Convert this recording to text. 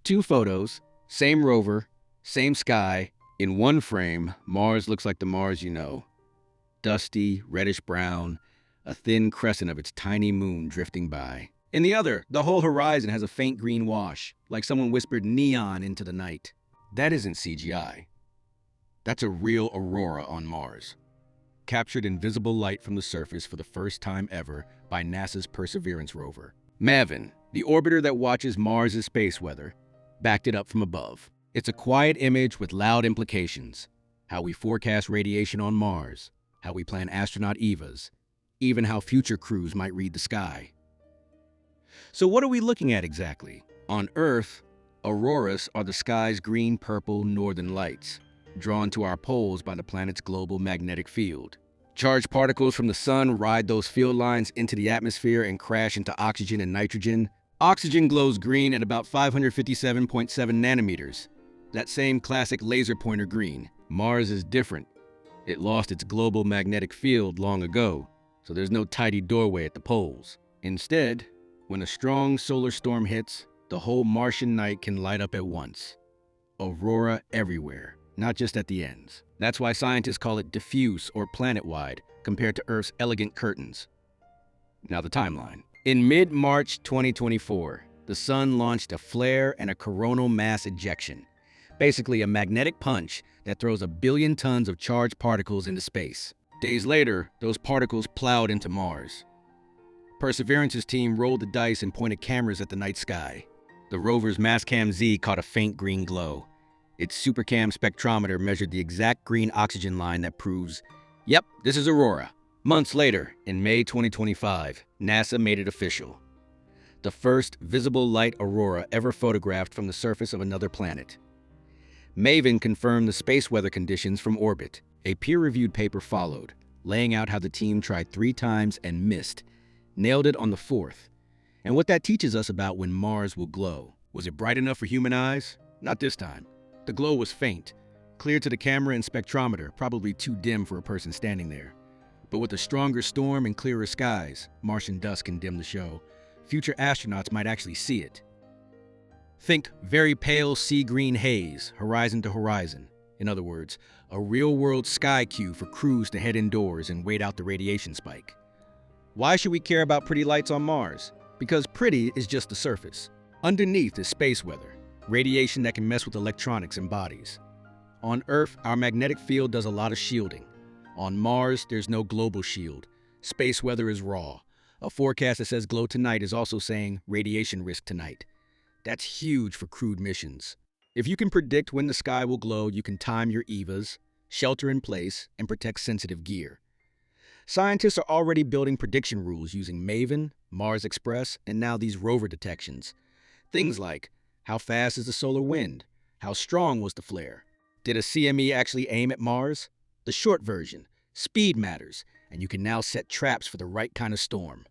two photos, same rover, same sky. In one frame, Mars looks like the Mars you know. Dusty, reddish-brown, a thin crescent of its tiny moon drifting by. In the other, the whole horizon has a faint green wash, like someone whispered neon into the night. That isn't CGI. That's a real aurora on Mars, captured in visible light from the surface for the first time ever by NASA's Perseverance rover. MAVEN, the orbiter that watches Mars' space weather, backed it up from above. It's a quiet image with loud implications. How we forecast radiation on Mars, how we plan astronaut EVAs, even how future crews might read the sky. So what are we looking at exactly? On Earth, auroras are the sky's green-purple northern lights, drawn to our poles by the planet's global magnetic field. Charged particles from the sun ride those field lines into the atmosphere and crash into oxygen and nitrogen. Oxygen glows green at about 557.7 nanometers, that same classic laser pointer green. Mars is different. It lost its global magnetic field long ago, so there's no tidy doorway at the poles. Instead, when a strong solar storm hits, the whole Martian night can light up at once. Aurora everywhere, not just at the ends. That's why scientists call it diffuse or planet-wide, compared to Earth's elegant curtains. Now the timeline. In mid-March 2024, the sun launched a flare and a coronal mass ejection, basically a magnetic punch that throws 1 billion tons of charged particles into space. Days later, those particles plowed into Mars. Perseverance's team rolled the dice and pointed cameras at the night sky. The rover's Mastcam-Z caught a faint green glow. Its SuperCam spectrometer measured the exact green oxygen line that proves, yep, this is Aurora. Months later, in May 2025, NASA made it official. The first visible light aurora ever photographed from the surface of another planet. MAVEN confirmed the space weather conditions from orbit. A peer-reviewed paper followed, laying out how the team tried 3 times and missed, nailed it on the 4th. And what that teaches us about when Mars will glow. Was it bright enough for human eyes? Not this time. The glow was faint, clear to the camera and spectrometer, probably too dim for a person standing there. But with a stronger storm and clearer skies, Martian dust can dim the show. Future astronauts might actually see it. Think very pale sea green haze, horizon to horizon. In other words, a real-world sky cue for crews to head indoors and wait out the radiation spike. Why should we care about pretty lights on Mars? Because pretty is just the surface. Underneath is space weather, radiation that can mess with electronics and bodies. On Earth, our magnetic field does a lot of shielding. On Mars, there's no global shield. Space weather is raw. A forecast that says glow tonight is also saying radiation risk tonight. That's huge for crewed missions. If you can predict when the sky will glow, you can time your EVAs, shelter in place, and protect sensitive gear. Scientists are already building prediction rules using MAVEN, Mars Express, and now these rover detections. Things like, how fast is the solar wind? How strong was the flare? Did a CME actually aim at Mars? The short version, speed matters, and you can now set traps for the right kind of storm.